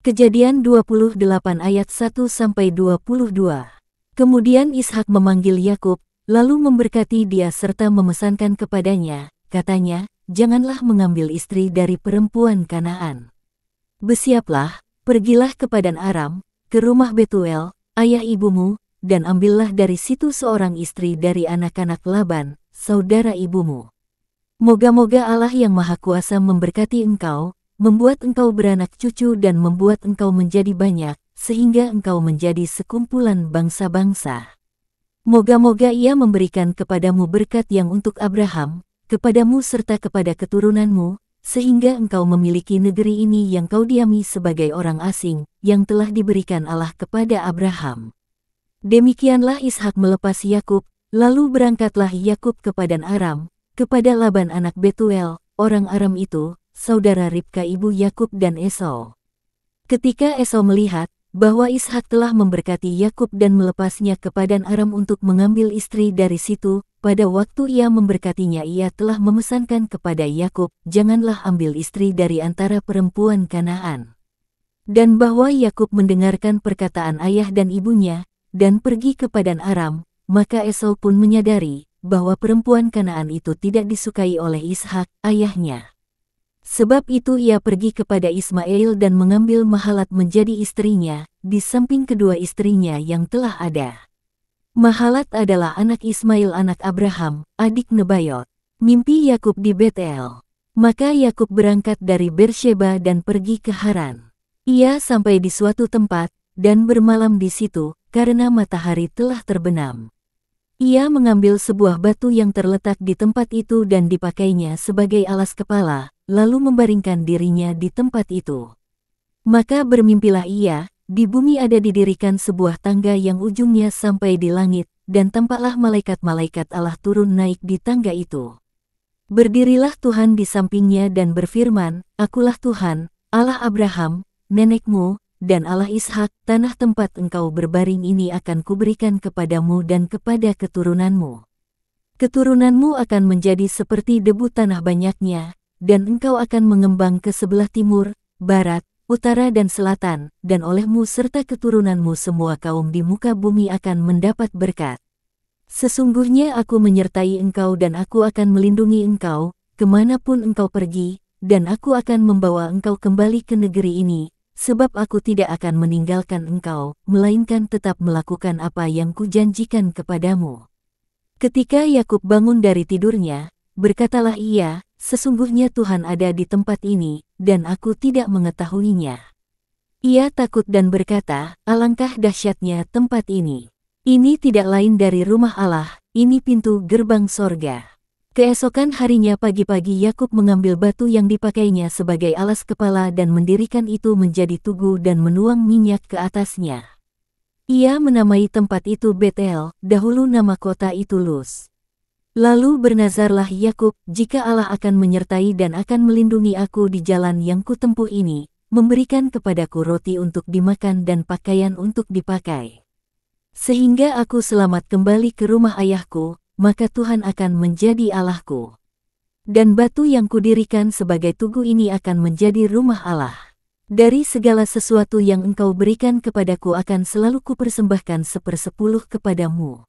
Kejadian 28 ayat 1-22. Kemudian Ishak memanggil Yakub, lalu memberkati dia serta memesankan kepadanya, katanya, "Janganlah mengambil istri dari perempuan Kanaan. Bersiaplah, pergilah ke Padan Aram, ke rumah Betuel, ayah ibumu, dan ambillah dari situ seorang istri dari anak-anak Laban, saudara ibumu. Moga-moga Allah yang Maha Kuasa memberkati engkau, membuat engkau beranak cucu dan membuat engkau menjadi banyak, sehingga engkau menjadi sekumpulan bangsa-bangsa. Moga-moga Ia memberikan kepadamu berkat yang untuk Abraham, kepadamu serta kepada keturunanmu, sehingga engkau memiliki negeri ini yang kau diami sebagai orang asing, yang telah diberikan Allah kepada Abraham." Demikianlah Ishak melepas Yakub, lalu berangkatlah Yakub ke Padan Aram, kepada Laban anak Betuel, orang Aram itu, saudara Ribka ibu Yakub dan Esau. Ketika Esau melihat bahwa Ishak telah memberkati Yakub dan melepasnya ke Padan Aram untuk mengambil istri dari situ, pada waktu ia memberkatinya ia telah memesankan kepada Yakub, "Janganlah ambil istri dari antara perempuan Kanaan." Dan bahwa Yakub mendengarkan perkataan ayah dan ibunya, dan pergi ke Padan Aram, maka Esau pun menyadari bahwa perempuan Kanaan itu tidak disukai oleh Ishak, ayahnya. Sebab itu ia pergi kepada Ismail dan mengambil Mahalat menjadi istrinya, di samping kedua istrinya yang telah ada. Mahalat adalah anak Ismail anak Abraham, adik Nebayot. Mimpi Yakub di Betel. Maka Yakub berangkat dari Bersheba dan pergi ke Haran. Ia sampai di suatu tempat, dan bermalam di situ, karena matahari telah terbenam. Ia mengambil sebuah batu yang terletak di tempat itu dan dipakainya sebagai alas kepala, lalu membaringkan dirinya di tempat itu. Maka bermimpilah ia, di bumi ada didirikan sebuah tangga yang ujungnya sampai di langit, dan tampaklah malaikat-malaikat Allah turun naik di tangga itu. Berdirilah Tuhan di sampingnya dan berfirman, "Akulah Tuhan, Allah Abraham, nenekmu, dan Allah Ishak, tanah tempat engkau berbaring ini akan kuberikan kepadamu dan kepada keturunanmu. Keturunanmu akan menjadi seperti debu tanah banyaknya, dan engkau akan mengembang ke sebelah timur, barat, utara dan selatan, dan olehmu serta keturunanmu semua kaum di muka bumi akan mendapat berkat. Sesungguhnya aku menyertai engkau dan aku akan melindungi engkau, kemanapun engkau pergi, dan aku akan membawa engkau kembali ke negeri ini, sebab aku tidak akan meninggalkan engkau, melainkan tetap melakukan apa yang kujanjikan kepadamu." Ketika Yakub bangun dari tidurnya, berkatalah ia, "Sesungguhnya Tuhan ada di tempat ini, dan aku tidak mengetahuinya." Ia takut dan berkata, "Alangkah dahsyatnya tempat ini. Ini tidak lain dari rumah Allah, ini pintu gerbang sorga." Keesokan harinya pagi-pagi Yakub mengambil batu yang dipakainya sebagai alas kepala dan mendirikan itu menjadi tugu dan menuang minyak ke atasnya. Ia menamai tempat itu Betel, dahulu nama kota itu Luz. Lalu bernazarlah Yakub, "Jika Allah akan menyertai dan akan melindungi aku di jalan yang kutempuh ini, memberikan kepadaku roti untuk dimakan dan pakaian untuk dipakai, sehingga aku selamat kembali ke rumah ayahku, maka Tuhan akan menjadi Allahku. Dan batu yang kudirikan sebagai tugu ini akan menjadi rumah Allah. Dari segala sesuatu yang engkau berikan kepadaku akan selalu kupersembahkan 1/10 kepadamu."